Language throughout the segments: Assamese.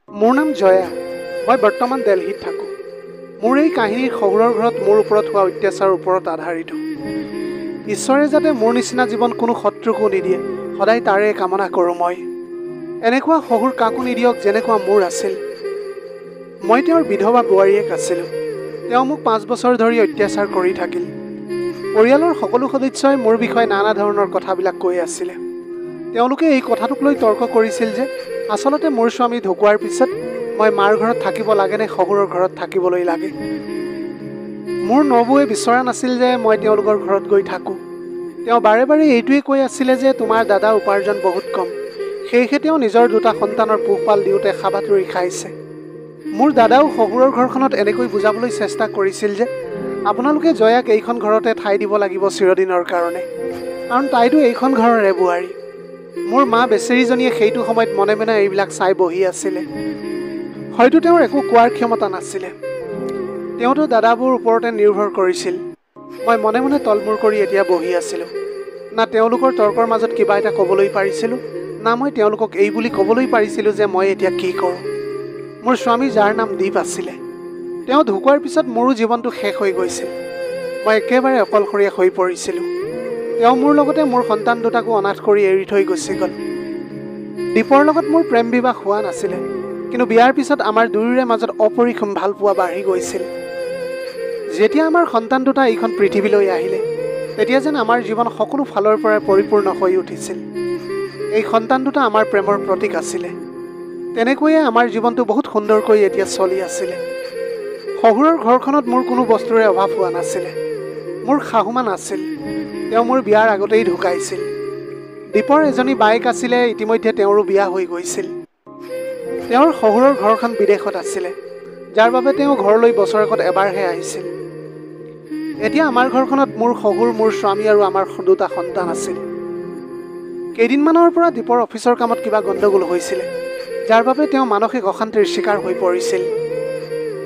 মোৰ নাম জয়া। মই বৰ্তমান দিল্লীত থাকোঁ। মোৰ এই কাহিনীৰ শহুৰৰ ঘৰত মোৰ ওপৰত হোৱা অত্যাচাৰৰ ওপৰত আধাৰিত। ঈশ্বৰে যাতে মোৰ নিচিনা জীৱন কোনো শত্ৰুকো নিদিয়ে, সদায় তাৰে কামনা কৰোঁ মই। এনেকুৱা শহুৰ কাকো নিদিয়ক যেনেকুৱা মোৰ আছিল। মই তেওঁৰ বিধৱা বোৱাৰীয়েক আছিলোঁ। তেওঁ মোক 5 বছৰ ধৰি অত্যাচাৰ কৰি থাকিল। পৰিয়ালৰ সকলো সদস্যই মোৰ বিষয়ে নানা ধৰণৰ কথাবিলাক কৈ আছিলে। তেওঁলোকে এই কথাটোক লৈ তৰ্ক কৰিছিল যে আচলতে মোৰ স্বামী ঢুকোৱাৰ পিছত মই মাৰ ঘৰত থাকিব লাগে নে শহুৰৰ ঘৰত থাকিবলৈ লাগে। মোৰ নবৌৱে বিচৰা নাছিল যে মই তেওঁলোকৰ ঘৰত গৈ থাকোঁ। তেওঁ বাৰে বাৰে এইটোৱে কৈ আছিলে যে তোমাৰ দাদাৰ উপাৰ্জন বহুত কম, সেয়েহে তেওঁ নিজৰ 2টা সন্তানৰ পোহপাল দিওঁতে হাবাথুৰি খাইছে। মোৰ দাদাও শহুৰৰ ঘৰখনত এনেকৈ বুজাবলৈ চেষ্টা কৰিছিল যে আপোনালোকে জয়াক এইখন ঘৰতে ঠাই দিব লাগিব চিৰদিনৰ কাৰণে, কাৰণ তাইতো এইখন ঘৰৰে বোৱাৰী। মোৰ মা বেচেৰীজনীয়ে সেইটো সময়ত মনে মনে এইবিলাক চাই বহি আছিলে। হয়তো তেওঁৰ একো কোৱাৰ ক্ষমতা নাছিলে। তেওঁতো দাদাবোৰ ওপৰতে নিৰ্ভৰ কৰিছিল। মই মনে মনে তলমূৰ কৰি এতিয়া বহি আছিলোঁ। না তেওঁলোকৰ তৰ্কৰ মাজত কিবা এটা ক'বলৈ পাৰিছিলোঁ, না মই তেওঁলোকক এই বুলি ক'বলৈ পাৰিছিলোঁ যে মই এতিয়া কি কৰোঁ। মোৰ স্বামী, যাৰ নাম দীপ আছিলে, তেওঁ ঢুকোৱাৰ পিছত মোৰো জীৱনটো শেষ হৈ গৈছিল। মই একেবাৰে অকলশৰীয়া হৈ পৰিছিলোঁ। তেওঁ মোৰ লগতে মোৰ সন্তান 2টাকো অনাথ কৰি এৰি থৈ গুচি গ'ল। দীপৰ লগত মোৰ প্ৰেম বিবাহ হোৱা নাছিলে, কিন্তু বিয়াৰ পিছত আমাৰ দুয়োৰে মাজত অপৰিসীম ভালপোৱা বাঢ়ি গৈছিল। যেতিয়া আমাৰ সন্তান 2টা এইখন পৃথিৱীলৈ আহিলে, তেতিয়া যেন আমাৰ জীৱন সকলো ফালৰ পৰা পৰিপূৰ্ণ হৈ উঠিছিল। এই সন্তান 2টা আমাৰ প্ৰেমৰ প্ৰতীক আছিলে। তেনেকৈয়ে আমাৰ জীৱনটো বহুত সুন্দৰকৈ এতিয়া চলি আছিলে। শহুৰৰ ঘৰখনত মোৰ কোনো বস্তুৰে অভাৱ হোৱা নাছিলে। মোৰ শাহুমা নাছিল, তেওঁ মোৰ বিয়াৰ আগতেই ঢুকাইছিল। দীপৰ এজনী বায়েক আছিলে, ইতিমধ্যে তেওঁৰো বিয়া হৈ গৈছিল। তেওঁৰ শহুৰৰ ঘৰখন বিদেশত আছিলে, যাৰ বাবে তেওঁ ঘৰলৈ বছৰেকত এবাৰহে আহিছিল। এতিয়া আমাৰ ঘৰখনত মোৰ শহুৰ, মোৰ স্বামী আৰু আমাৰ 2টা সন্তান আছিল। কেইদিনমানৰ পৰা দীপৰ অফিচৰ কামত কিবা গণ্ডগোল হৈছিলে, যাৰ বাবে তেওঁ মানসিক অশান্তিৰ চিকাৰ হৈ পৰিছিল।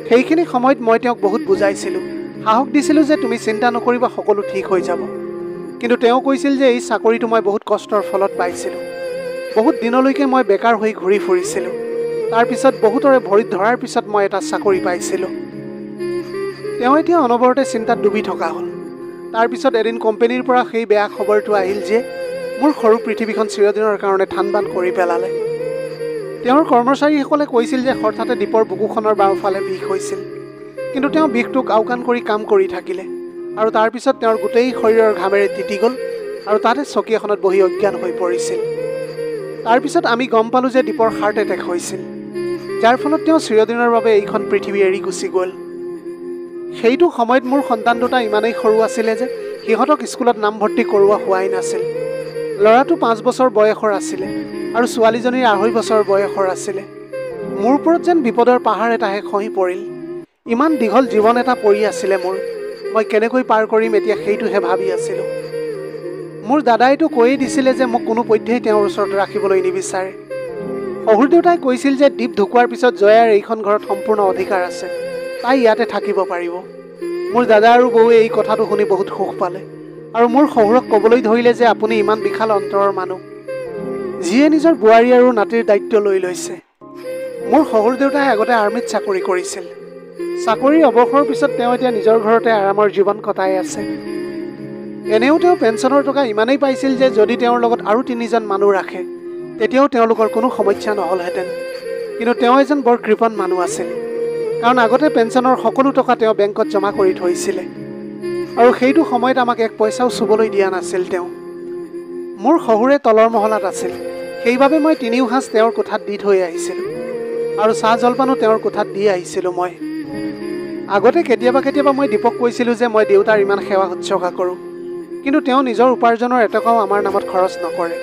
সেইখিনি সময়ত মই তেওঁক বহুত বুজাইছিলোঁ, সাহস দিছিলোঁ যে তুমি চিন্তা নকৰিবা, সকলো ঠিক হৈ যাব। কিন্তু তেওঁ কৈছিল যে এই চাকৰিটো মই বহুত কষ্টৰ ফলত পাইছিলোঁ। বহুত দিনলৈকে মই বেকাৰ হৈ ঘূৰি ফুৰিছিলোঁ। তাৰপিছত বহুতৰে ভৰিত ধৰাৰ পিছত মই এটা চাকৰি পাইছিলোঁ। তেওঁ এতিয়া অনবৰতে চিন্তাত ডুবি থকা হ'ল। তাৰপিছত এদিন কোম্পানীৰ পৰা সেই বেয়া খবৰটো আহিল যে মোৰ সৰু পৃথিৱীখন চিৰদিনৰ কাৰণে থান-বান কৰি পেলালে। তেওঁৰ কৰ্মচাৰীসকলে কৈছিল যে হঠাতে দীপৰ বুকুখনৰ বাওঁফালে বিষ হৈছিল, কিন্তু তেওঁ বিষটোক আওকাণ কৰি কাম কৰি থাকিলে, আৰু তাৰপিছত তেওঁৰ গোটেই শৰীৰৰ ঘামেৰে তিতি গ'ল আৰু তাতে চকী এখনত বহি অজ্ঞান হৈ পৰিছিল। তাৰপিছত আমি গম পালোঁ যে দীপৰ হাৰ্ট এটেক হৈছিল, যাৰ ফলত তেওঁ চিৰদিনৰ বাবে এইখন পৃথিৱী এৰি গুচি গ'ল। সেইটো সময়ত মোৰ সন্তান 2টা ইমানেই সৰু আছিলে যে সিহঁতক স্কুলত নামভৰ্তি কৰোৱা হোৱাই নাছিল। ল'ৰাটো 5 বছৰ বয়সৰ আছিলে আৰু ছোৱালীজনীৰ 2.5 বছৰ বয়সৰ আছিলে। মোৰ ওপৰত যেন বিপদৰ পাহাৰ এটাহে খহি পৰিল। ইমান দীঘল জীৱন এটা পৰি আছিলে মোৰ। মই কেনেকৈ পাৰ কৰিম এতিয়া সেইটোহে ভাবি আছিলোঁ। মোৰ দাদাইতো কৈয়ে দিছিলে যে মোক কোনোপধ্যেই তেওঁৰ ওচৰত ৰাখিবলৈ নিবিচাৰে। শহুৰ দেউতাই কৈছিল যে দীপ ঢুকোৱাৰ পিছত জয়াৰ এইখন ঘৰত সম্পূৰ্ণ অধিকাৰ আছে, তাই ইয়াতে থাকিব পাৰিব। মোৰ দাদা আৰু বৌৱে এই কথাটো শুনি বহুত সুখ পালে আৰু মোৰ শহুৰক ক'বলৈ ধৰিলে যে আপুনি ইমান বিশাল অন্তৰৰ মানুহ, যিয়ে নিজৰ বোৱাৰী আৰু নাতিৰ দায়িত্ব লৈ লৈছে। মোৰ শহুৰ দেউতাই আগতে আৰ্মিত চাকৰি কৰিছিল। চাকৰিৰ অৱসৰৰ পিছত তেওঁ এতিয়া নিজৰ ঘৰতে আৰামৰ জীৱন কটাই আছে। এনেও তেওঁ পেঞ্চনৰ টকা ইমানেই পাইছিল যে যদি তেওঁৰ লগত আৰু 3জন মানুহ ৰাখে তেতিয়াও তেওঁলোকৰ কোনো সমস্যা নহ'লহেঁতেন। কিন্তু তেওঁ এজন বৰ কৃপণ মানুহ আছিল, কাৰণ আগতে পেঞ্চনৰ সকলো টকা তেওঁ বেংকত জমা কৰি থৈছিলে, আৰু সেইটো সময়ত আমাক 1 পইচাও চুবলৈ দিয়া নাছিল তেওঁ। মোৰ শহুৰে তলৰ মহলাত আছিল, সেইবাবে মই 3 সাঁজ তেওঁৰ কোঠাত দি থৈ আহিছিলোঁ, আৰু চাহ জলপানো তেওঁৰ কোঠাত দি আহিছিলোঁ মই। আগতে কেতিয়াবা কেতিয়াবা মই দীপক কৈছিলোঁ যে মই দেউতাৰ ইমান সেৱা শুশ্ৰূষা কৰোঁ, কিন্তু তেওঁ নিজৰ উপাৰ্জনৰ এটকাও আমাৰ নামত খৰচ নকৰে।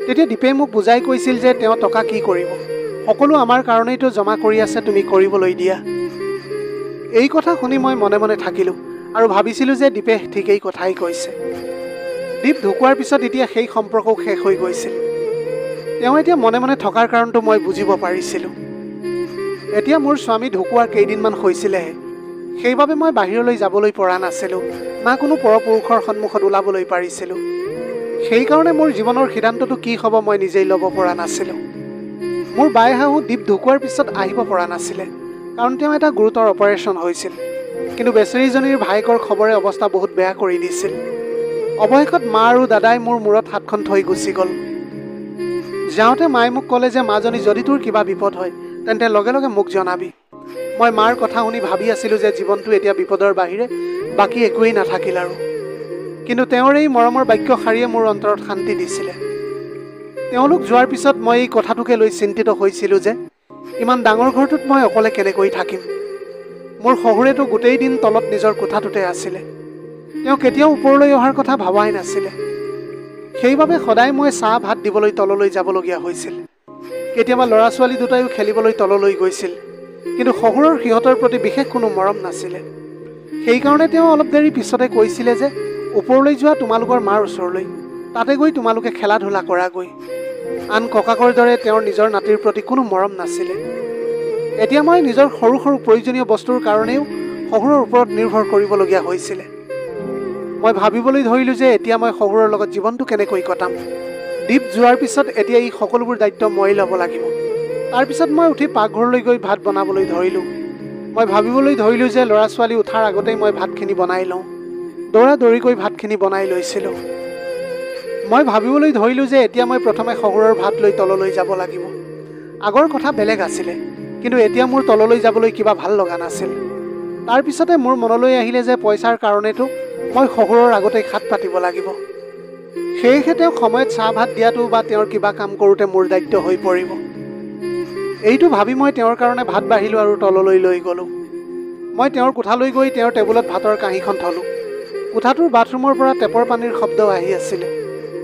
তেতিয়া দীপে মোক বুজাই কৈছিল যে তেওঁ টকা কি কৰিব, সকলো আমাৰ কাৰণেইতো জমা কৰি আছে, তুমি কৰিবলৈ দিয়া। এই কথা শুনি মই মনে মনে থাকিলোঁ আৰু ভাবিছিলোঁ যে দীপে ঠিকেই কথাই কৈছে। দীপ ঢুকোৱাৰ পিছত এতিয়া সেই সম্পৰ্কও শেষ হৈ গৈছিল। তেওঁ এতিয়া মনে মনে থকাৰ কাৰণটো মই বুজিব পাৰিছিলোঁ। এতিয়া মোৰ স্বামী ঢুকোৱাৰ কেইদিনমান হৈছিলেহে, সেইবাবে মই বাহিৰলৈ যাবলৈ পৰা নাছিলোঁ, না কোনো পৰপুৰুষৰ সন্মুখত ওলাবলৈ পাৰিছিলোঁ। সেইকাৰণে মোৰ জীৱনৰ সিদ্ধান্তটো কি হ'ব মই নিজেই ল'ব পৰা নাছিলোঁ। মোৰ বাই শাহু দীপ ঢুকোৱাৰ পিছত আহিব পৰা নাছিলে, কাৰণ তেওঁ এটা গুৰুতৰ অপাৰেশ্যন হৈছিল। কিন্তু বেচেৰীজনীৰ ভায়েকৰ খবৰে অৱস্থা বহুত বেয়া কৰি দিছিল। অৱশেষত মা আৰু দাদাই মোৰ মূৰত হাতখন থৈ গুচি গ'ল। যাওঁতে মায়ে মোক ক'লে যে মাজনী, যদি তোৰ কিবা বিপদ হয় তেন্তে লগে লগে মোক জনাবি। মই মাৰ কথা শুনি ভাবি আছিলোঁ যে জীৱনটো এতিয়া বিপদৰ বাহিৰে বাকী একোৱেই নাথাকিল আৰু। কিন্তু তেওঁৰ এই মৰমৰ বাক্যশাৰীয়ে মোৰ অন্তৰত শান্তি দিছিলে। তেওঁলোক যোৱাৰ পিছত মই এই কথাটোকে লৈ চিন্তিত হৈছিলোঁ যে ইমান ডাঙৰ ঘৰটোত মই অকলে কেনেকৈ থাকিম। মোৰ শহুৰেতো গোটেই দিন তলত নিজৰ কোঠাটোতে আছিলে। তেওঁ কেতিয়াও ওপৰলৈ অহাৰ কথা ভবাই নাছিলে। সেইবাবে সদায় মই চাহ ভাত দিবলৈ তললৈ যাবলগীয়া হৈছিল। কেতিয়াবা ল'ৰা ছোৱালী দুটাইও খেলিবলৈ তললৈ গৈছিল, কিন্তু শহুৰৰ সিহঁতৰ প্ৰতি বিশেষ কোনো মৰম নাছিলে। সেইকাৰণে তেওঁ অলপ দেৰি পিছতে কৈছিলে যে ওপৰলৈ যোৱা তোমালোকৰ মাৰ ওচৰলৈ, তাতে গৈ তোমালোকে খেলা ধূলা কৰাগৈ। আন ককাকৰ দৰে তেওঁৰ নিজৰ নাতিৰ প্ৰতি কোনো মৰম নাছিলে। এতিয়া মই নিজৰ সৰু সৰু প্ৰয়োজনীয় বস্তুৰ কাৰণেও শহুৰৰ ওপৰত নিৰ্ভৰ কৰিবলগীয়া হৈছিলে। মই ভাবিবলৈ ধৰিলোঁ যে এতিয়া মই শহুৰৰ লগত জীৱনটো কেনেকৈ কটাম। দীপ যোৱাৰ পিছত এতিয়া এই সকলোবোৰ দায়িত্ব মই ল'ব লাগিব। তাৰপিছত মই উঠি পাকঘৰলৈ গৈ ভাত বনাবলৈ ধৰিলোঁ। মই ভাবিবলৈ ধৰিলোঁ যে ল'ৰা ছোৱালী উঠাৰ আগতেই মই ভাতখিনি বনাই লওঁ। দৌৰা দৌৰিকৈ ভাতখিনি বনাই লৈছিলোঁ। মই ভাবিবলৈ ধৰিলোঁ যে এতিয়া মই প্ৰথমে শহুৰৰ ভাত লৈ তললৈ যাব লাগিব। আগৰ কথা বেলেগ আছিলে, কিন্তু এতিয়া মোৰ তললৈ যাবলৈ কিবা ভাল লগা নাছিল। তাৰপিছতে মোৰ মনলৈ আহিলে যে পইচাৰ কাৰণেতো মই শহুৰৰ আগতেই হাত পাতিব লাগিব। সেয়েহে তেওঁক সময়ত চাহ ভাত দিয়াটো বা তেওঁৰ কিবা কাম কৰোঁতে মোৰ দায়িত্ব হৈ পৰিব। এইটো ভাবি মই তেওঁৰ কাৰণে ভাত বাঢ়িলোঁ আৰু তললৈ লৈ গ'লোঁ। মই তেওঁৰ কোঠালৈ গৈ তেওঁৰ টেবুলত ভাতৰ কাঁহীখন থলোঁ। কোঠাটোৰ বাথৰুমৰ পৰা টেপৰ পানীৰ শব্দ আহি আছিলে।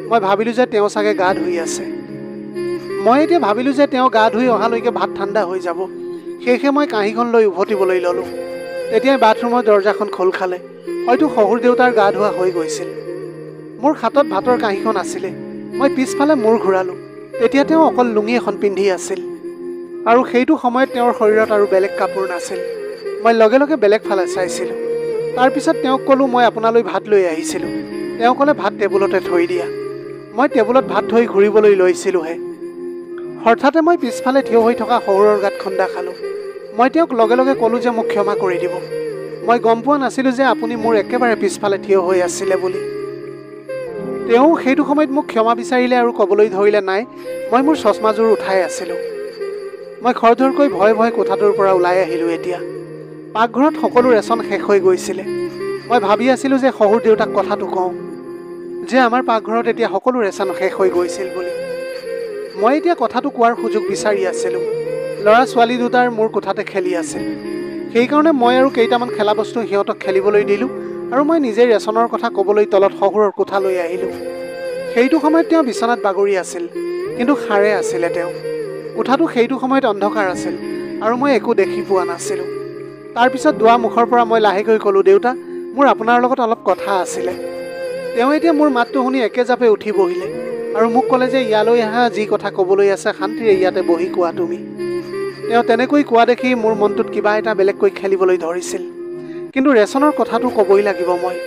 মই ভাবিলোঁ যে তেওঁ চাগে গা ধুই আছে। মই এতিয়া ভাবিলোঁ যে তেওঁ গা ধুই অহালৈকে ভাত ঠাণ্ডা হৈ যাব। সেয়েহে মই কাঁহীখন লৈ উভতিবলৈ ল'লোঁ। তেতিয়াই বাথৰুমৰ দৰজাখন খোল খালে। হয়তো শহুৰ দেউতাৰ গা ধোৱা হৈ গৈছিল। মোৰ হাতত ভাতৰ কাঁহীখন আছিলে। মই পিছফালে মূৰ ঘূৰালোঁ। তেতিয়া তেওঁ অকল লুঙি এখন পিন্ধি আছিল, আৰু সেইটো সময়ত তেওঁৰ শৰীৰত আৰু বেলেগ কাপোৰ নাছিল। মই লগে লগে বেলেগ ফালে চাইছিলোঁ। তাৰপিছত তেওঁক ক'লোঁ, মই আপোনালৈ ভাত লৈ আহিছিলোঁ। তেওঁ ক'লে, ভাত টেবুলতে থৈ দিয়া। মই টেবুলত ভাত থৈ ঘূৰিবলৈ লৈছিলোঁহে। হঠাতে মই পিছফালে থিয় হৈ থকা শহুৰৰ গাত খুন্দা খালোঁ। মই তেওঁক লগে লগে ক'লোঁ যে মোক ক্ষমা কৰি দিব। মই গম পোৱা নাছিলোঁ যে আপুনি মোৰ একেবাৰে পিছফালে থিয় হৈ আছিলে বুলি। তেওঁ সেইটো সময়ত মোক ক্ষমা বিচাৰিলে আৰু ক'বলৈ ধৰিলে, নাই, মই মোৰ চশমাযোৰ উঠাই আছিলোঁ। মই খৰধৰকৈ ভয় ভয় কোঠাটোৰ পৰা ওলাই আহিলোঁ। এতিয়া পাকঘৰত সকলো ৰেচন শেষ হৈ গৈছিলে। মই ভাবি আছিলোঁ যে শহুৰ দেউতাক কথাটো কওঁ যে আমাৰ পাকঘৰত এতিয়া সকলো ৰেচন শেষ হৈ গৈছিল বুলি। মই এতিয়া কথাটো কোৱাৰ সুযোগ বিচাৰি আছিলোঁ। ল'ৰা ছোৱালী দুটাৰ মোৰ কোঠাতে খেলি আছিল। সেইকাৰণে মই আৰু কেইটামান খেলা বস্তু সিহঁতক খেলিবলৈ দিলোঁ, আৰু মই নিজে ৰেচনৰ কথা ক'বলৈ তলত শহুৰৰ কোঠালৈ আহিলোঁ। সেইটো সময়ত তেওঁ বিচনাত বাগৰি আছিল, কিন্তু সাৰে আছিলে তেওঁ। কোঠাটো সেইটো সময়ত অন্ধকাৰ আছিল, আৰু মই একো দেখি পোৱা নাছিলোঁ। তাৰপিছত দুৱাৰমুখৰ পৰা মই লাহেকৈ ক'লোঁ, দেউতা, মোৰ আপোনাৰ লগত অলপ কথা আছিলে। তেওঁ এতিয়া মোৰ মাতটো শুনি একেজাপে উঠি বহিলে আৰু মোক ক'লে যে ইয়ালৈ আহা, যি কথা ক'বলৈ আছে শান্তিৰে ইয়াতে বহি কোৱা তুমি। তেওঁ তেনেকৈ কোৱা দেখি মোৰ মনটোত কিবা এটা বেলেগকৈ খেলিবলৈ ধৰিছিল, কিন্তু ৰেচনৰ কথাটো ক'বই লাগিব মই।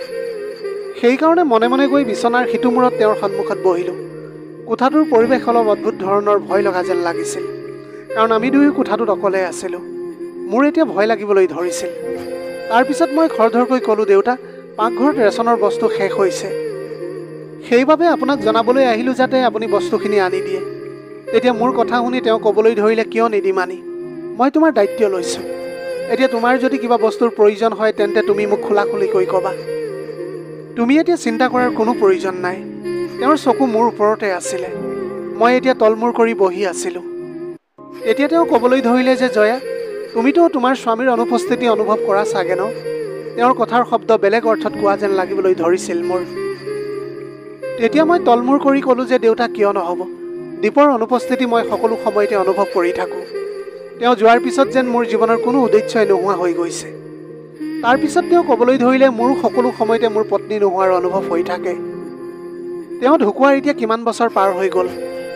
সেইকাৰণে মনে মনে গৈ বিচনাৰ সিটো মূৰত তেওঁৰ সন্মুখত বহিলোঁ। কোঠাটোৰ পৰিৱেশ অলপ অদ্ভুত ধৰণৰ ভয় লগা যেন লাগিছিল, কাৰণ আমি দুয়ো কোঠাটোত অকলে আছিলোঁ। মোৰ এতিয়া ভয় লাগিবলৈ ধৰিছিল। তাৰপিছত মই খৰধৰকৈ ক'লোঁ, দেউতা, পাকঘৰত ৰেচনৰ বস্তু শেষ হৈছে। সেইবাবে আপোনাক জনাবলৈ আহিলোঁ যাতে আপুনি বস্তুখিনি আনি দিয়ে। তেতিয়া মোৰ কথা শুনি তেওঁ ক'বলৈ ধৰিলে, কিয় নিদিম আনি? মই তোমাৰ দায়িত্ব লৈছোঁ। এতিয়া তোমাৰ যদি কিবা বস্তুৰ প্ৰয়োজন হয় তেন্তে তুমি মোক খোলাখুলিকৈ ক'বা। তুমি এতিয়া চিন্তা কৰাৰ কোনো প্ৰয়োজন নাই। তেওঁৰ চকু মোৰ ওপৰতে আছিলে। মই এতিয়া তলমূৰ কৰি বহি আছিলোঁ। তেতিয়া তেওঁ ক'বলৈ ধৰিলে যে জয়া, তুমিতো তোমাৰ স্বামীৰ অনুপস্থিতি অনুভৱ কৰা চাগে ন? তেওঁৰ কথাৰ শব্দ বেলেগ অৰ্থত কোৱা যেন লাগিবলৈ ধৰিছিল মোৰ। তেতিয়া মই তলমূৰ কৰি ক'লোঁ যে দেউতা, কিয় নহ'ব? দীপৰ অনুপস্থিতি মই সকলো সময়তে অনুভৱ কৰি থাকোঁ। তেওঁ যোৱাৰ পিছত যেন মোৰ জীৱনৰ কোনো উদ্দেশ্যই নোহোৱা হৈ গৈছে। তাৰপিছত তেওঁ ক'বলৈ ধৰিলে, মোৰো সকলো সময়তে মোৰ পত্নী নোহোৱাৰ অনুভৱ হৈ থাকে। তেওঁ ঢুকুৱাৰ এতিয়া কিমান বছৰ পাৰ হৈ গ'ল,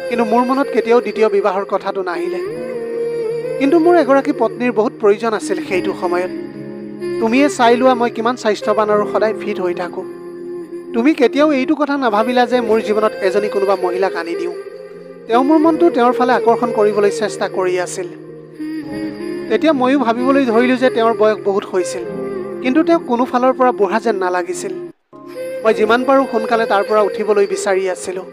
কিন্তু মোৰ মনত কেতিয়াও দ্বিতীয় বিবাহৰ কথাটো নাহিলে। কিন্তু মোৰ এগৰাকী পত্নীৰ বহুত প্ৰয়োজন আছিল সেইটো সময়ত। তুমিয়ে চাই লোৱা মই কিমান স্বাস্থ্যৱান আৰু সদায় ফিট হৈ থাকোঁ। তুমি কেতিয়াও এইটো কথা নাভাবিলা যে মোৰ জীৱনত এজনী কোনোবা মহিলাক আনি দিওঁ। তেওঁ মোৰ মনটো তেওঁৰ ফালে আকৰ্ষণ কৰিবলৈ চেষ্টা কৰি আছিল। তেতিয়া ময়ো ভাবিবলৈ ধৰিলোঁ যে তেওঁৰ বয়স বহুত হৈছিল, কিন্তু তেওঁ কোনো ফালৰ পৰা বুঢ়া যেন নালাগিছিল। মই যিমান পাৰোঁ সোনকালে তাৰ পৰা উঠিবলৈ বিচাৰি আছিলোঁ।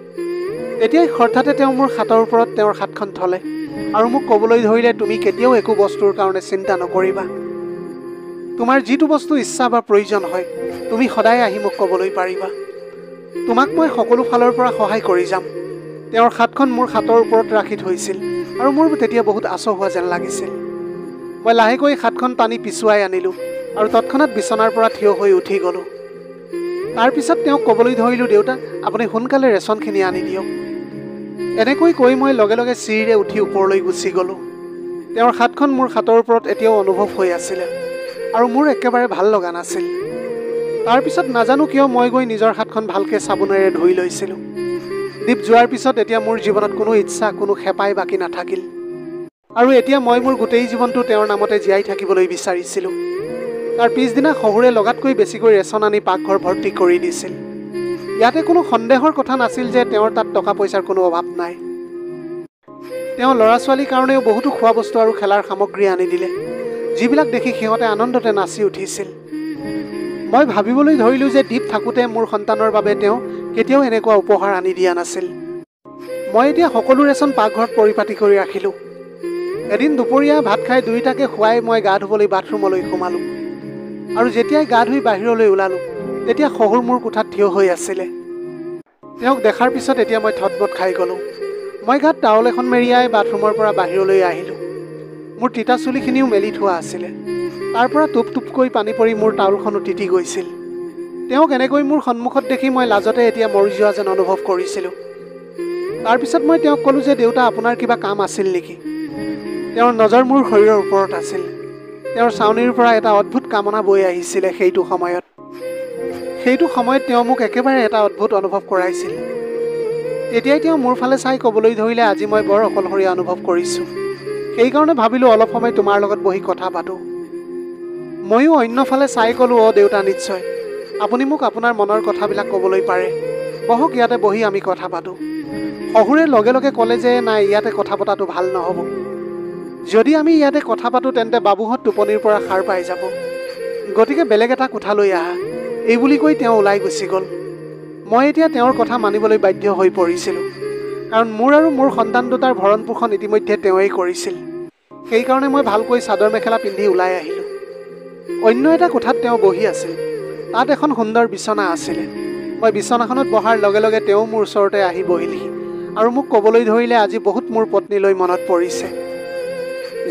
তেতিয়াই হঠাতে তেওঁ মোৰ হাতৰ ওপৰত তেওঁৰ হাতখন থলে আৰু মোক ক'বলৈ ধৰিলে, তুমি কেতিয়াও একো বস্তুৰ কাৰণে চিন্তা নকৰিবা। তোমাৰ যিটো বস্তু ইচ্ছা বা প্ৰয়োজন হয় তুমি সদায় আহি মোক ক'বলৈ পাৰিবা। তোমাক মই সকলো ফালৰ পৰা সহায় কৰি যাম। তেওঁৰ হাতখন মোৰ হাতৰ ওপৰত ৰাখি থৈছিল আৰু মোৰ তেতিয়া বহুত আচহুৱা যেন লাগিছিল। মই লাহেকৈ হাতখন টানি পিছুৱাই আনিলোঁ আৰু তৎক্ষণাত বিচনাৰ পৰা থিয় হৈ উঠি গ'লোঁ। তাৰপিছত তেওঁক ক'বলৈ ধৰিলোঁ, দেউতা আপুনি সোনকালে ৰেচনখিনি আনি দিয়ক। এনেকৈ কৈ মই লগে লগে চিৰিৰে উঠি ওপৰলৈ গুচি গ'লোঁ। তেওঁৰ হাতখন মোৰ হাতৰ ওপৰত এতিয়াও অনুভৱ হৈ আছিলে আৰু মোৰ একেবাৰে ভাল লগা নাছিল। তাৰপিছত নাজানো কিয় মই গৈ নিজৰ হাতখন ভালকৈ চাবোনেৰে ধুই লৈছিলোঁ। দীপ যোৱাৰ পিছত এতিয়া মোৰ জীৱনত কোনো ইচ্ছা, কোনো হেঁপাই বাকী নাথাকিল আৰু এতিয়া মই মোৰ গোটেই জীৱনটো তেওঁৰ নামতে জীয়াই থাকিবলৈ বিচাৰিছিলোঁ। তাৰ পিছদিনা শহুৰে লগাতকৈ বেছিকৈ ৰেচন আনি পাকঘৰ ভৰ্তি কৰি দিছিল। ইয়াতে কোনো সন্দেহৰ কথা নাছিল যে তেওঁৰ তাত টকা পইচাৰ কোনো অভাৱ নাই। তেওঁ ল'ৰা ছোৱালীৰ কাৰণেও বহুতো খোৱা বস্তু আৰু খেলাৰ সামগ্ৰী আনি দিলে, যিবিলাক দেখি সিহঁতে আনন্দতে নাচি উঠিছিল। মই ভাবিবলৈ ধৰিলোঁ যে দীপ থাকোঁতে মোৰ সন্তানৰ বাবে তেওঁ কেতিয়াও এনেকুৱা উপহাৰ আনি দিয়া নাছিল। মই এতিয়া সকলো ৰেচন পাকঘৰত পৰিপাটি কৰি ৰাখিলোঁ। এদিন দুপৰীয়া ভাত খাই দুয়োটাকে খুৱাই মই গা ধুবলৈ বাথৰুমলৈ সোমালোঁ আৰু যেতিয়াই গা ধুই বাহিৰলৈ ওলালোঁ তেতিয়া শহুৰ মোৰ কোঠাত থিয় হৈ আছিলে। তেওঁক দেখাৰ পিছত এতিয়া মই থতমত খাই গ'লোঁ। মই গাত টাৱল এখন মেৰিয়াই বাথৰুমৰ পৰা বাহিৰলৈ আহিলোঁ। মোৰ তিতা চুলিখিনিও মেলি থোৱা আছিলে। তাৰ পৰা টোপ টোপকৈ পানী পৰি মোৰ টাৱলখনো তিতি গৈছিল। তেওঁক এনেকৈ মোৰ সন্মুখত দেখি মই লাজতে এতিয়া মৰি যোৱা যেন অনুভৱ কৰিছিলোঁ। তাৰপিছত মই তেওঁক ক'লোঁ যে দেউতা আপোনাৰ কিবা কাম আছিল নেকি? তেওঁৰ নজৰ মোৰ শৰীৰৰ ওপৰত আছিল। তেওঁৰ চাউনিৰ পৰা এটা অদ্ভুত কামনা বৈ আহিছিলে। সেইটো সময়ত তেওঁ মোক একেবাৰে এটা অদ্ভুত অনুভৱ কৰাইছিল। তেতিয়াই তেওঁ মোৰ ফালে চাই ক'বলৈ ধৰিলে, আজি মই বৰ অকলশৰীয়া অনুভৱ কৰিছোঁ। সেইকাৰণে ভাবিলোঁ অলপ সময় তোমাৰ লগত বহি কথা পাতোঁ। ময়ো অন্যফালে চাই ক'লোঁ, অ' দেউতা নিশ্চয়, আপুনি মোক আপোনাৰ মনৰ কথাবিলাক ক'বলৈ পাৰে। বহক ইয়াতে বহি আমি কথা পাতোঁ। শহুৰে লগে লগে ক'লে যে নাই, ইয়াতে কথা পতাটো ভাল নহ'ব। যদি আমি ইয়াতে কথা পাতোঁ তেন্তে বাবুহঁত টোপনিৰ পৰা সাৰ পাই যাব। গতিকে বেলেগ এটা কোঠালৈ আহা। এই বুলি কৈ তেওঁ ওলাই গুচি গ'ল। মই এতিয়া তেওঁৰ কথা মানিবলৈ বাধ্য হৈ পৰিছিলোঁ, কাৰণ মোৰ আৰু মোৰ সন্তান দুটাৰ ভৰণ পোষণ ইতিমধ্যে তেওঁৱেই কৰিছিল। সেইকাৰণে মই ভালকৈ চাদৰ মেখেলা পিন্ধি ওলাই আহিলোঁ। অন্য এটা কোঠাত তেওঁ বহি আছিল। তাত এখন সুন্দৰ বিচনা আছিলে। মই বিচনাখনত বহাৰ লগে লগে তেওঁ মোৰ ওচৰতে আহি বহিলহি আৰু মোক ক'বলৈ ধৰিলে, আজি বহুত মোৰ পত্নীলৈ মনত পৰিছে।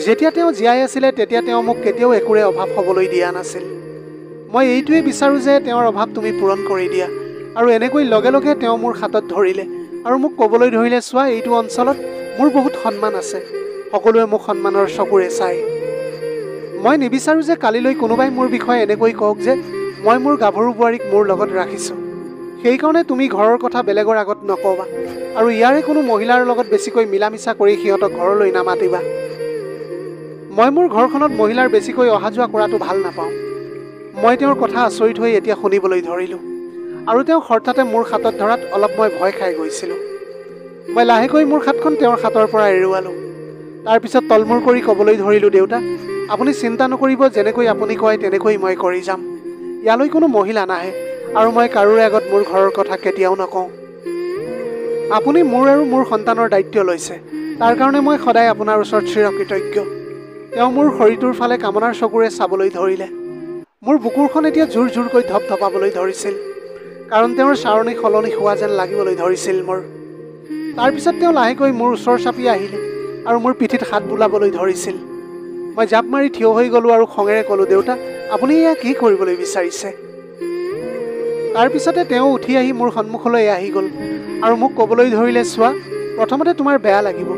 যেতিয়া তেওঁ জীয়াই আছিলে তেতিয়া তেওঁ মোক কেতিয়াও একোৰে অভাৱ হ'বলৈ দিয়া নাছিল। মই এইটোৱে বিচাৰোঁ যে তেওঁৰ অভাৱ তুমি পূৰণ কৰি দিয়া। আৰু এনেকৈ লগে লগে তেওঁ মোৰ হাতত ধৰিলে আৰু মোক ক'বলৈ ধৰিলে, চোৱা, এইটো অঞ্চলত মোৰ বহুত সন্মান আছে। সকলোৱে মোক সন্মানৰ চকুৰে চায়। মই নিবিচাৰোঁ যে কালিলৈ কোনোবাই মোৰ বিষয়ে এনেকৈ কওক যে মই মোৰ গাভৰু বোৱাৰীক মোৰ লগত ৰাখিছোঁ। সেইকাৰণে তুমি ঘৰৰ কথা বেলেগৰ আগত নক'বা আৰু ইয়াৰে কোনো মহিলাৰ লগত বেছিকৈ মিলা মিছা কৰি সিহঁতক ঘৰলৈ নামাতিবা। মই মোৰ ঘৰখনত মহিলাৰ বেছিকৈ অহা যোৱা কৰাটো ভাল নাপাওঁ। মই তেওঁৰ কথা আচৰিত হৈ এতিয়া শুনিবলৈ ধৰিলোঁ আৰু তেওঁ হঠাতে মোৰ হাতত ধৰাত অলপ মই ভয় খাই গৈছিলোঁ। মই লাহেকৈ মোৰ হাতখন তেওঁৰ হাতৰ পৰা এৰুৱালোঁ। তাৰপিছত তলমূৰ কৰি ক'বলৈ ধৰিলোঁ, দেউতা আপুনি চিন্তা নকৰিব, যেনেকৈ আপুনি কয় তেনেকৈ মই কৰি যাম। ইয়ালৈ কোনো মহিলা নাহে আৰু মই কাৰোৰে আগত মোৰ ঘৰৰ কথা কেতিয়াও নকওঁ। আপুনি মোৰ আৰু মোৰ সন্তানৰ দায়িত্ব লৈছে, তাৰ কাৰণে মই সদায় আপোনাৰ ওচৰত চিৰকৃতজ্ঞ। তেওঁ মোৰ শৰীৰটোৰ ফালে কামনাৰ চকুৰে চাবলৈ ধৰিলে। মোৰ বুকুৰখন এতিয়া জোৰ জোৰকৈ ধপধপাবলৈ ধৰিছিল, কাৰণ তেওঁৰ চাৱনি সলনি হোৱা যেন লাগিবলৈ ধৰিছিল মোৰ। তাৰপিছত তেওঁ লাহেকৈ মোৰ ওচৰ চাপি আহিলে আৰু মোৰ পিঠিত হাত বুলাবলৈ ধৰিছিল। মই জাপ মাৰি থিয় হৈ গ'লোঁ আৰু খঙেৰে ক'লোঁ, দেউতা আপুনি এয়া কি কৰিবলৈ বিচাৰিছে? তাৰপিছতে তেওঁ উঠি আহি মোৰ সন্মুখলৈ আহি গ'ল আৰু মোক ক'বলৈ ধৰিলে, চোৱা, প্ৰথমতে তোমাৰ বেয়া লাগিব,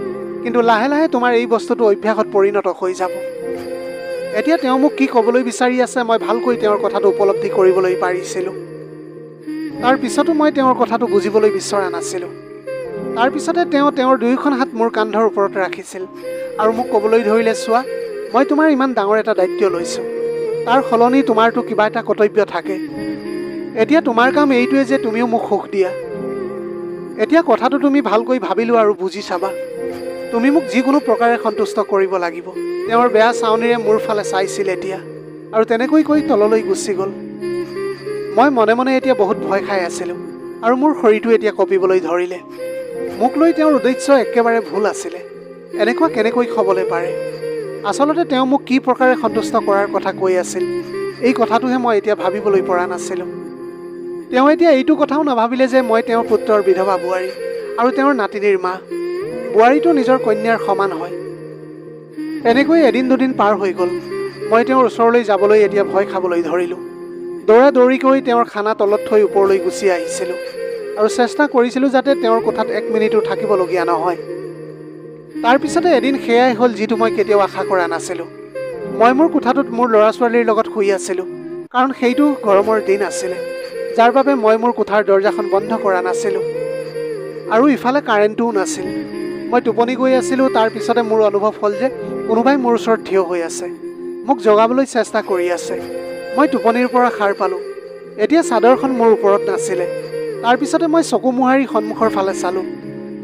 কিন্তু লাহে লাহে তোমাৰ এই বস্তুটো অভ্যাসত পৰিণত হৈ যাব। এতিয়া তেওঁ মোক কি ক'বলৈ বিচাৰি আছে মই ভালকৈ তেওঁৰ কথাটো উপলব্ধি কৰিবলৈ পাৰিছিলোঁ। তাৰ পিছতো মই তেওঁৰ কথাটো বুজিবলৈ বিচৰা নাছিলোঁ। তাৰপিছতে তেওঁ তেওঁৰ দুয়োখন হাত মোৰ কান্ধৰ ওপৰত ৰাখিছিল আৰু মোক ক'বলৈ ধৰিলে, চোৱা, মই তোমাৰ ইমান ডাঙৰ এটা দায়িত্ব লৈছোঁ। তাৰ সলনি তোমাৰতো কিবা এটা কৰ্তব্য থাকে। এতিয়া তোমাৰ কাম এইটোৱে যে তুমিও মোক সুখ দিয়া। এতিয়া কথাটো তুমি ভালকৈ ভাবিলো আৰু বুজি চাবা। তুমি মোক যিকোনো প্ৰকাৰে সন্তুষ্ট কৰিব লাগিব। তেওঁৰ বেয়া চাউনিৰে মোৰ ফালে চাইছিল এতিয়া, আৰু তেনেকৈ কৈ তললৈ গুচি গ'ল। মই মনে মনে এতিয়া বহুত ভয় খাই আছিলোঁ, আৰু মোৰ শৰীৰটো এতিয়া কঁপিবলৈ ধৰিলে। মোক লৈ তেওঁৰ উদ্দেশ্য একেবাৰে ভুল আছিলে। এনেকুৱা কেনেকৈ হ'বলৈ পাৰে? আচলতে তেওঁ মোক কি প্ৰকাৰে সন্তুষ্ট কৰাৰ কথা কৈ আছিল, এই কথাটোহে মই এতিয়া ভাবিবলৈ পৰা নাছিলোঁ। তেওঁ এতিয়া এইটো কথাও নাভাবিলে যে মই তেওঁৰ পুত্ৰৰ বিধৱা বোৱাৰী আৰু তেওঁৰ নাতিনীৰ মা। বোৱাৰীটো নিজৰ কন্যাৰ সমান হয়। এনেকৈ এদিন দুদিন পাৰ হৈ গ'ল। মই তেওঁৰ ওচৰলৈ যাবলৈ এতিয়া ভয় খাবলৈ ধৰিলোঁ। দৌৰা দৌৰি কৰি তেওঁৰ খানা তলত থৈ ওপৰলৈ গুচি আহিছিলোঁ, আৰু চেষ্টা কৰিছিলোঁ যাতে তেওঁৰ কোঠাত 1 মিনিটো থাকিবলগীয়া নহয়। তাৰপিছতে এদিন সেয়াই হ'ল যিটো মই কেতিয়াও আশা কৰা নাছিলোঁ। মই মোৰ কোঠাটোত মোৰ ল'ৰা ছোৱালীৰ লগত শুই আছিলোঁ, কাৰণ সেইটো গৰমৰ দিন আছিলে, যাৰ বাবে মই মোৰ কোঠাৰ দৰ্জাখন বন্ধ কৰা নাছিলোঁ। আৰু ইফালে কাৰেণ্টটোও নাছিল। মই টোপনি গৈ আছিলোঁ। তাৰপিছতে মোৰ অনুভৱ হ'ল যে কোনোবাই মোৰ ওচৰত থিয় হৈ আছে, মোক জগাবলৈ চেষ্টা কৰি আছে। মই টোপনিৰ পৰা সাৰ পালোঁ। এতিয়া চাদৰখন মোৰ ওপৰত নাছিলে। তাৰপিছতে মই চকু মোহাৰি সন্মুখৰ ফালে চালোঁ।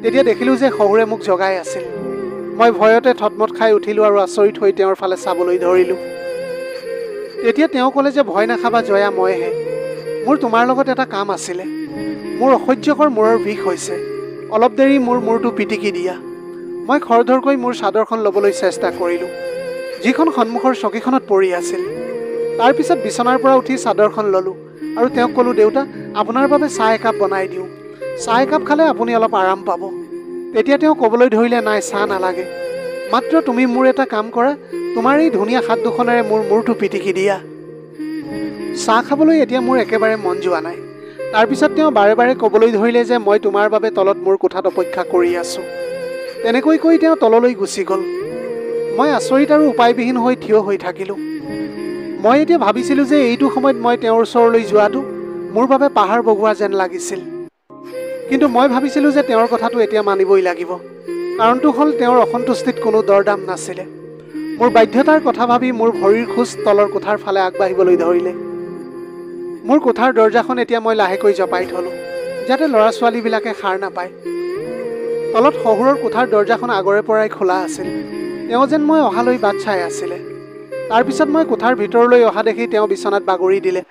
তেতিয়া দেখিলোঁ যে শহুৰে মোক জগাই আছিল। মই ভয়তে থতমত খাই উঠিলোঁ আৰু আচৰিত হৈ তেওঁৰ ফালে চাবলৈ ধৰিলোঁ। তেতিয়া তেওঁ ক'লে যে ভয় নাখাবা জয়া, মইহে। মোৰ তোমাৰ লগত এটা কাম আছিলে। মোৰ অসহ্যকৰ মূৰৰ বিষ হৈছে। অলপ দেৰি মোৰ মূৰটো পিটিকি দিয়া। মই খৰধৰকৈ মোৰ চাদৰখন ল'বলৈ চেষ্টা কৰিলোঁ, যিখন সন্মুখৰ চকীখনত পৰি আছিল। তাৰপিছত বিচনাৰ পৰা উঠি চাদৰখন ল'লোঁ আৰু তেওঁক ক'লোঁ, দেউতা, আপোনাৰ বাবে চাহ একাপ বনাই দিওঁ। চাহ একাপ খালে আপুনি অলপ আৰাম পাব। তেতিয়া তেওঁ ক'বলৈ ধৰিলে, নাই, চাহ নালাগে। মাত্ৰ তুমি মোৰ এটা কাম কৰা, তোমাৰ এই ধুনীয়া হাত দুখনেৰে মোৰ মূৰটো পিটিকি দিয়া। চাহ খাবলৈ এতিয়া মোৰ একেবাৰে মন যোৱা নাই। তাৰপিছত তেওঁ বাৰে বাৰে ক'বলৈ ধৰিলে যে মই তোমাৰ বাবে তলত মোৰ কোঠাত অপেক্ষা কৰি আছোঁ। তেনেকৈ কৈ তেওঁ তললৈ গুচি গ'ল। মই আচৰিত আৰু উপায়বিহীন হৈ থিয় হৈ থাকিলোঁ। মই এতিয়া ভাবিছিলোঁ যে এইটো সময়ত মই তেওঁৰ ওচৰলৈ যোৱাটো মোৰ বাবে পাহাৰ বগোৱা যেন লাগিছিল। কিন্তু মই ভাবিছিলোঁ যে তেওঁৰ কথাটো এতিয়া মানিবই লাগিব। কাৰণটো হ'ল তেওঁৰ অসন্তুষ্টিত কোনো দৰদাম নাছিলে। মোৰ বাধ্যতাৰ কথা ভাবি মোৰ ভৰিৰ খোজ তলৰ কোঠাৰ ফালে আগবাঢ়িবলৈ ধৰিলে। মোৰ কোঠাৰ দৰ্জাখন এতিয়া মই লাহেকৈ জপাই থলোঁ, যাতে ল'ৰা ছোৱালীবিলাকে সাৰ নাপায়। তলত শহুৰৰ কোঠাৰ দৰ্জাখন আগৰে পৰাই খোলা আছিল। তেওঁ যেন মই অহালৈ বাট চাই আছিলে। তাৰপিছত মই কোঠাৰ ভিতৰলৈ অহা দেখি তেওঁ বিচনাত বাগৰি দিলে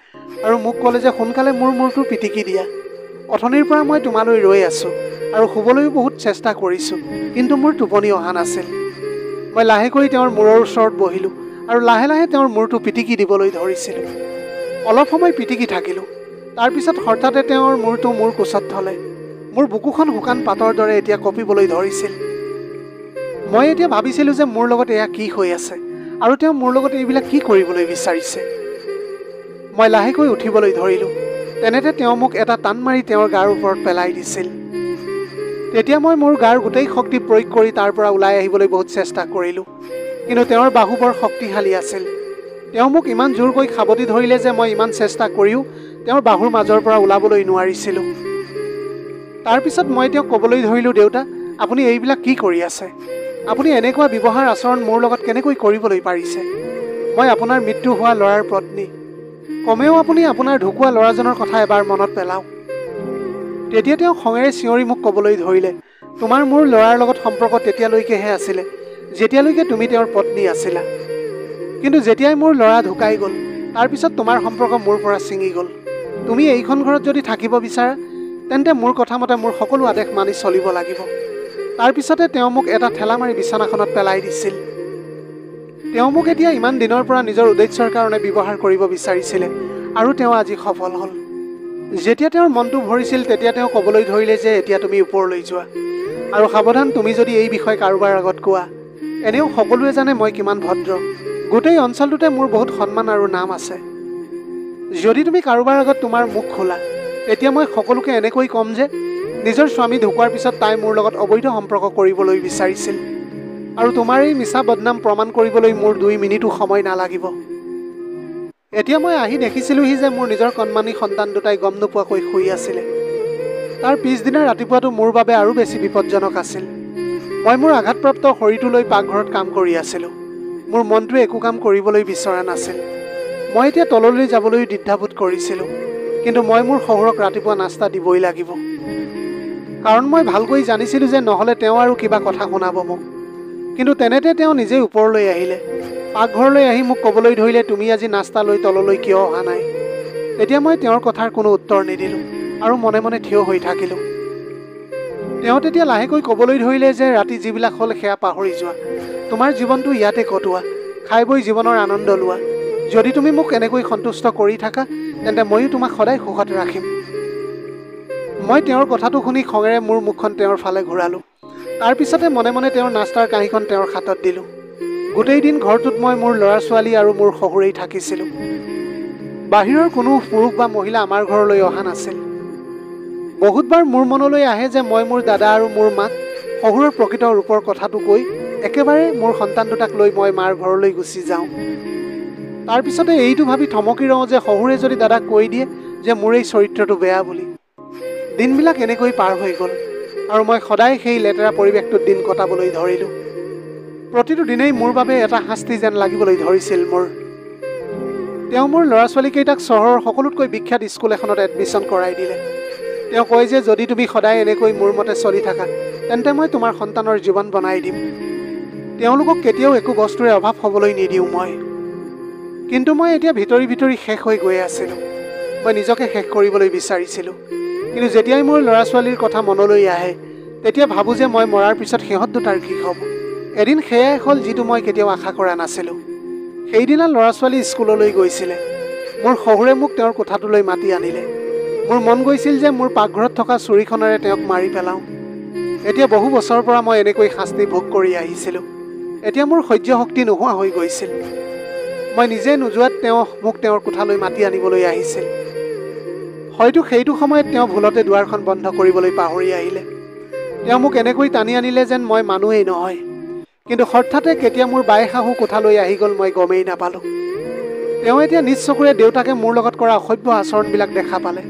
আৰু মোক ক'লে যে সোনকালে মোৰ মূৰটো পিটিকি দিয়া। অথনিৰ পৰা মই তোমালৈ ৰৈ আছোঁ আৰু শুবলৈও বহুত চেষ্টা কৰিছোঁ, কিন্তু মোৰ টোপনি অহা নাছিল। মই লাহেকৈ তেওঁৰ মূৰৰ ওচৰত বহিলোঁ আৰু লাহে লাহে তেওঁৰ মূৰটো পিটিকি দিবলৈ ধৰিছিলোঁ। অলপ সময় পিটিকি থাকিলোঁ। তাৰপিছত হঠাতে তেওঁৰ মূৰটো মোৰ কোচত থলে। মোৰ বুকুখন শুকান পাতৰ দৰে এতিয়া কঁপিবলৈ ধৰিছিল। মই এতিয়া ভাবিছিলোঁ যে মোৰ লগত এয়া কি হৈ আছে, আৰু তেওঁ মোৰ লগত এইবিলাক কি কৰিবলৈ বিচাৰিছে। মই লাহেকৈ উঠিবলৈ ধৰিলোঁ। তেনেতে তেওঁ মোক এটা টান মাৰি তেওঁৰ গাৰ ওপৰত পেলাই দিছিল। তেতিয়া মই মোৰ গাৰ গোটেই শক্তি প্ৰয়োগ কৰি তাৰ পৰা ওলাই আহিবলৈ বহুত চেষ্টা কৰিলোঁ, কিন্তু তেওঁৰ বাহু বৰ শক্তিশালী আছিল। তেওঁ মোক ইমান জোৰকৈ সাবটি ধৰিলে যে মই ইমান চেষ্টা কৰিও তেওঁৰ বাহুৰ মাজৰ পৰা ওলাবলৈ নোৱাৰিছিলোঁ। তাৰপিছত মই তেওঁক ক'বলৈ ধৰিলোঁ, দেউতা, আপুনি এইবিলাক কি কৰি আছে? আপুনি এনেকুৱা ব্যৱহাৰ আচৰণ মোৰ লগত কেনেকৈ কৰিবলৈ পাৰিছে? মই আপোনাৰ মৃত্যু হোৱা ল'ৰাৰ পত্নী। কমেও আপুনি আপোনাৰ ঢুকুৱা ল'ৰাজনৰ কথা এবাৰ মনত পেলাওক। তেতিয়া তেওঁ খঙেৰে চিঞৰি মোক ক'বলৈ ধৰিলে, তোমাৰ মোৰ ল'ৰাৰ লগত সম্পৰ্ক তেতিয়ালৈকেহে আছিলে যেতিয়ালৈকে তুমি তেওঁৰ পত্নী আছিলা। কিন্তু যেতিয়াই মোৰ ল'ৰা ঢুকাই গ'ল, তাৰপিছত তোমাৰ সম্পৰ্ক মোৰ পৰা ছিঙি গ'ল। তুমি এইখন ঘৰত যদি থাকিব বিচাৰা, তেন্তে মোৰ কথা মতে মোৰ সকলো আদেশ মানি চলিব লাগিব। তাৰপিছতে তেওঁ মোক এটা ঠেলা মাৰি বিচনাখনত পেলাই দিছিল। তেওঁ মোক এতিয়া ইমান দিনৰ পৰা নিজৰ উদ্দেশ্যৰ কাৰণে ব্যৱহাৰ কৰিব বিচাৰিছিলে, আৰু তেওঁ আজি সফল হ'ল। যেতিয়া তেওঁৰ মনটো ভৰিছিল, তেতিয়া তেওঁ ক'বলৈ ধৰিলে যে এতিয়া তুমি ওপৰলৈ যোৱা, আৰু সাৱধান, তুমি যদি এই বিষয়ে কাৰোবাৰ আগত কোৱা। এনেও সকলোৱে জানে মই কিমান ভদ্ৰ। গোটেই অঞ্চলটোতে মোৰ বহুত সন্মান আৰু নাম আছে। যদি তুমি কাৰোবাৰ আগত তোমাৰ মুখ খোলা, তেতিয়া মই সকলোকে এনেকৈ ক'ম যে নিজৰ স্বামী ঢুকোৱাৰ পিছত তাই মোৰ লগত অবৈধ সম্পৰ্ক কৰিবলৈ বিচাৰিছিল, আৰু তোমাৰ এই মিছা বদনাম প্ৰমাণ কৰিবলৈ মোৰ 2 মিনিটো সময় নালাগিব। এতিয়া মই আহি দেখিছিলোঁহি যে মোৰ নিজৰ কণমানি সন্তান দুটাই গম নোপোৱাকৈ শুই আছিলে। তাৰ পিছদিনা ৰাতিপুৱাটো মোৰ বাবে আৰু বেছি বিপদজনক আছিল। মই মোৰ আঘাতপ্ৰাপ্ত শৰীৰটোলৈ পাকঘৰত কাম কৰি আছিলোঁ। মোৰ মনটোৱে একো কাম কৰিবলৈ বিচৰা নাছিল। মই এতিয়া তললৈ যাবলৈ দ্বিধাবোধ কৰিছিলোঁ, কিন্তু মই মোৰ শহুৰক ৰাতিপুৱা নাস্তা দিবই লাগিব। কাৰণ মই ভালকৈ জানিছিলোঁ যে নহ'লে তেওঁ আৰু কিবা কথা শুনাব মোক। কিন্তু তেনেতে তেওঁ নিজেই ওপৰলৈ আহিলে। পাকঘৰলৈ আহি মোক ক'বলৈ ধৰিলে, তুমি আজি নাস্তা লৈ তললৈ কিয় অহা নাই? তেতিয়া মই তেওঁৰ কথাৰ কোনো উত্তৰ নিদিলোঁ আৰু মনে মনে থিয় হৈ থাকিলোঁ। তেওঁ তেতিয়া লাহেকৈ ক'বলৈ ধৰিলে যে ৰাতি যিবিলাক হ'ল সেয়া পাহৰি যোৱা, তোমাৰ জীৱনটো ইয়াতে কটোৱা, খাই বৈ জীৱনৰ আনন্দ লোৱা। যদি তুমি মোক এনেকৈ সন্তুষ্ট কৰি থাকা তেন্তে ময়ো তোমাক সদায় সুখত ৰাখিম। মই তেওঁৰ কথাটো শুনি খঙেৰে মোৰ মুখখন তেওঁৰ ফালে ঘূৰালোঁ। তাৰপিছতে মনে মনে তেওঁৰ নাস্তাৰ কাঁহীখন তেওঁৰ হাতত দিলোঁ। গোটেই দিন ঘৰটোত মই মোৰ ল'ৰা ছোৱালী আৰু মোৰ শহুৰেই থাকিছিলোঁ। বাহিৰৰ কোনো পুৰুষ বা মহিলা আমাৰ ঘৰলৈ অহা নাছিল। বহুতবাৰ মোৰ মনলৈ আহে যে মই মোৰ দাদা আৰু মোৰ মাক শহুৰৰ প্ৰকৃত ৰূপৰ কথাটো কৈ একেবাৰে মোৰ সন্তান দুটাক লৈ মই মাৰ ঘৰলৈ গুচি যাওঁ। তাৰপিছতে এইটো ভাবি থমকি ৰওঁ যে শহুৰে যদি দাদাক কৈ দিয়ে যে মোৰ এই চৰিত্ৰটো বেয়া বুলি। দিনবিলাক এনেকৈ পাৰ হৈ গ'ল আৰু মই সদায় সেই লেতেৰা পৰিৱেশটোত দিন কটাবলৈ ধৰিলোঁ। প্ৰতিটো দিনেই মোৰ বাবে এটা শাস্তি যেন লাগিবলৈ ধৰিছিল মোৰ। তেওঁ মোৰ ল'ৰা ছোৱালীকেইটাক চহৰৰ সকলোতকৈ বিখ্যাত স্কুল এখনত এডমিশ্যন কৰাই দিলে। তেওঁ কয় যে যদি তুমি সদায় এনেকৈ মোৰ মতে চলি থাকা তেন্তে মই তোমাৰ সন্তানৰ জীৱন বনাই দিম। তেওঁলোকক কেতিয়াও একো বস্তুৰে অভাৱ হ'বলৈ নিদিওঁ মই। কিন্তু মই এতিয়া ভিতৰি ভিতৰি শেষ হৈ গৈ আছিলোঁ। মই নিজকে শেষ কৰিবলৈ বিচাৰিছিলোঁ। কিন্তু যেতিয়াই মোৰ ল'ৰা ছোৱালীৰ কথা মনলৈ আহে তেতিয়া ভাবোঁ যে মই মৰাৰ পিছত সিহঁত দুটাৰ কি হ'ব। এদিন সেয়াই হ'ল যিটো মই কেতিয়াও আশা কৰা নাছিলোঁ। সেইদিনা ল'ৰা ছোৱালী স্কুললৈ গৈছিলে। মোৰ শহুৰে মোক তেওঁৰ কোঠাটোলৈ মাতি আনিলে। মোৰ মন গৈছিল যে মোৰ পাকঘৰত থকা চুৰিখনেৰে তেওঁক মাৰি পেলাওঁ। এতিয়া বহু বছৰৰ পৰা মই এনেকৈ শাস্তি ভোগ কৰি আহিছিলোঁ। এতিয়া মোৰ সহ্য শক্তি নোহোৱা হৈ গৈছিল। মই নিজে নোযোৱাত তেওঁ মোক তেওঁৰ কোঠালৈ মাতি আনিবলৈ আহিছিল। হয়তো সেইটো সময়ত তেওঁ ভুলতে দুৱাৰখন বন্ধ কৰিবলৈ পাহৰি আহিলে। তেওঁ মোক এনেকৈ টানি আনিলে যেন মই মানুহেই নহয়। কিন্তু হঠাতে কেতিয়া মোৰ বাই শাহু কোঠালৈ আহি গ'ল মই গমেই নাপালোঁ। তেওঁ এতিয়া নিজ চকুৰে দেউতাকে মোৰ লগত কৰা অসভ্য আচৰণবিলাক দেখা পালে।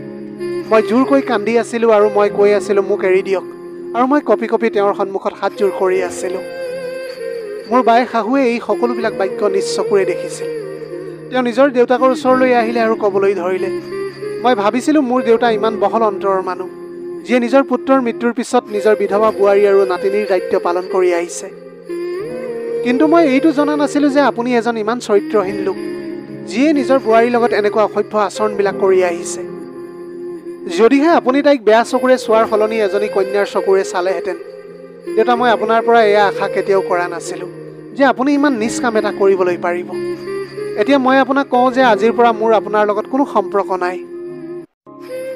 মই জোৰকৈ কান্দি আছিলোঁ আৰু মই কৈ আছিলোঁ মোক এৰি দিয়ক, আৰু মই কঁপি কঁপি তেওঁৰ সন্মুখত হাতযোৰ কৰি আছিলোঁ। মোৰ বাই শাহুৱে এই সকলোবিলাক বাক্য নিজ চকুৰে দেখিছিল। তেওঁ নিজৰ দেউতাকৰ ওচৰলৈ আহিলে আৰু ক'বলৈ ধৰিলে, মই ভাবিছিলোঁ মোৰ দেউতা ইমান বহল অন্তৰৰ মানুহ, যিয়ে নিজৰ পুত্ৰৰ মৃত্যুৰ পিছত নিজৰ বিধৱা বোৱাৰী আৰু নাতিনীৰ দায়িত্ব পালন কৰি আহিছে। কিন্তু মই এইটো জনা নাছিলোঁ যে আপুনি এজন ইমান চৰিত্ৰহীন লোক, যিয়ে নিজৰ বোৱাৰীৰ লগত এনেকুৱা অসভ্য আচৰণবিলাক কৰি আহিছে। যদিহে আপুনি তাইক বেয়া চকুৰে চোৱাৰ সলনি এজনী কন্যাৰ চকুৰে চালেহেঁতেন। দেউতা, মই আপোনাৰ পৰা এয়া আশা কেতিয়াও কৰা নাছিলোঁ যে আপুনি ইমান নিজ কাম এটা কৰিবলৈ পাৰিব। এতিয়া মই আপোনাক কওঁ যে আজিৰ পৰা মোৰ আপোনাৰ লগত কোনো সম্পৰ্ক নাই।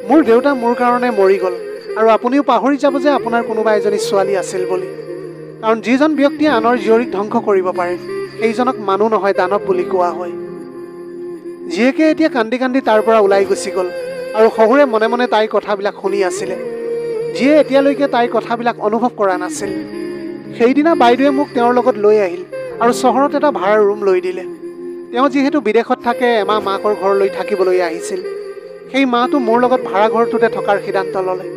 মোৰ দেউতা মোৰ কাৰণে মৰি গ'ল আৰু আপুনিও পাহৰি যাব যে আপোনাৰ কোনোবা এজনী ছোৱালী আছিল বুলি। কাৰণ যিজন ব্যক্তিয়ে আনৰ জীয়ৰীক ধ্বংস কৰিব পাৰে সেইজনক মানুহ নহয় দানৱ বুলি কোৱা হয়। জীয়েকে এতিয়া কান্দি কান্দি তাৰ পৰা ওলাই গুচি গ'ল আৰু শহুৰে মনে মনে তাইৰ কথাবিলাক শুনি আছিলে, যিয়ে এতিয়ালৈকে তাইৰ কথাবিলাক অনুভৱ কৰা নাছিল। সেইদিনা বাইদেৱে মোক তেওঁৰ লগত লৈ আহিল আৰু চহৰত এটা ভাড়াৰ ৰুম লৈ দিলে। তেওঁ যিহেতু বিদেশত থাকে এমাহ মাকৰ ঘৰলৈ থাকিবলৈ আহিছিল। সেই মাহটো মোৰ লগত ভাড়া ঘৰটোতে থকাৰ সিদ্ধান্ত ল'লে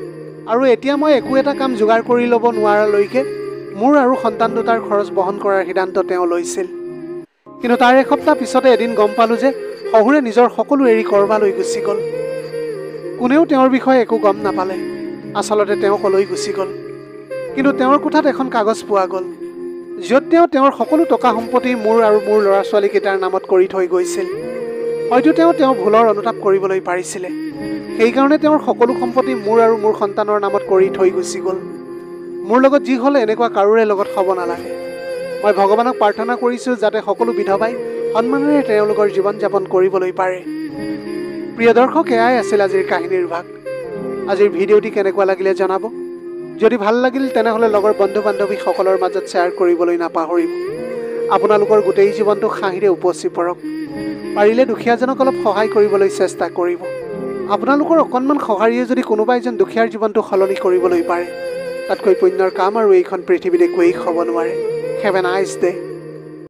আৰু এতিয়া মই একো এটা কাম যোগাৰ কৰি ল'ব নোৱাৰালৈকে মোৰ আৰু সন্তান দুটাৰ খৰচ বহন কৰাৰ সিদ্ধান্ত তেওঁ লৈছিল। কিন্তু তাৰ এসপ্তাহ পিছতে এদিন গম পালোঁ যে শহুৰে নিজৰ সকলো এৰি কৰবালৈ গুচি গ'ল। কোনেও তেওঁৰ বিষয়ে একো গম নাপালে। আচলতে তেওঁ কলৈ গুচি গ'ল। কিন্তু তেওঁৰ কোঠাত এখন কাগজ পোৱা গ'ল, য'ত তেওঁ তেওঁৰ সকলো টকা সম্পত্তি মোৰ আৰু মোৰ ল'ৰা ছোৱালীকেইটাৰ নামত কৰি থৈ গৈছিল। হয়তো তেওঁ ভুলৰ অনুতাপ কৰিবলৈ পাৰিছিলে। সেইকাৰণে তেওঁৰ সকলো সম্পত্তি মোৰ আৰু মোৰ সন্তানৰ নামত কৰি থৈ গুচি গ'ল। মোৰ লগত যি হ'ল এনেকুৱা কাৰোৰে লগত হ'ব নালাগে। মই ভগৱানক প্ৰাৰ্থনা কৰিছোঁ যাতে সকলো বিধৱাই সন্মানেৰে তেওঁলোকৰ জীৱন যাপন কৰিবলৈ পাৰে। প্ৰিয় দৰ্শক, এয়াই আছিল আজিৰ কাহিনীৰ ভাগ। আজিৰ ভিডিঅ'টি কেনেকুৱা লাগিলে জনাব। যদি ভাল লাগিল তেনেহ'লে লগৰ বন্ধু বান্ধৱীসকলৰ মাজত শ্বেয়াৰ কৰিবলৈ নাপাহৰিব। আপোনালোকৰ গোটেই জীৱনটো হাঁহিৰে উপচি পৰক। পাৰিলে দুখীয়াজনক অলপ সহায় কৰিবলৈ চেষ্টা কৰিব। আপোনালোকৰ অকণমান সঁহাৰিয়ে যদি কোনোবা এজন দুখীয়াৰ জীৱনটো সলনি কৰিবলৈ পাৰে, তাতকৈ পুণ্যৰ কাম আৰু এইখন পৃথিৱীত একোৱেই হ'ব নোৱাৰে। Have a nice day.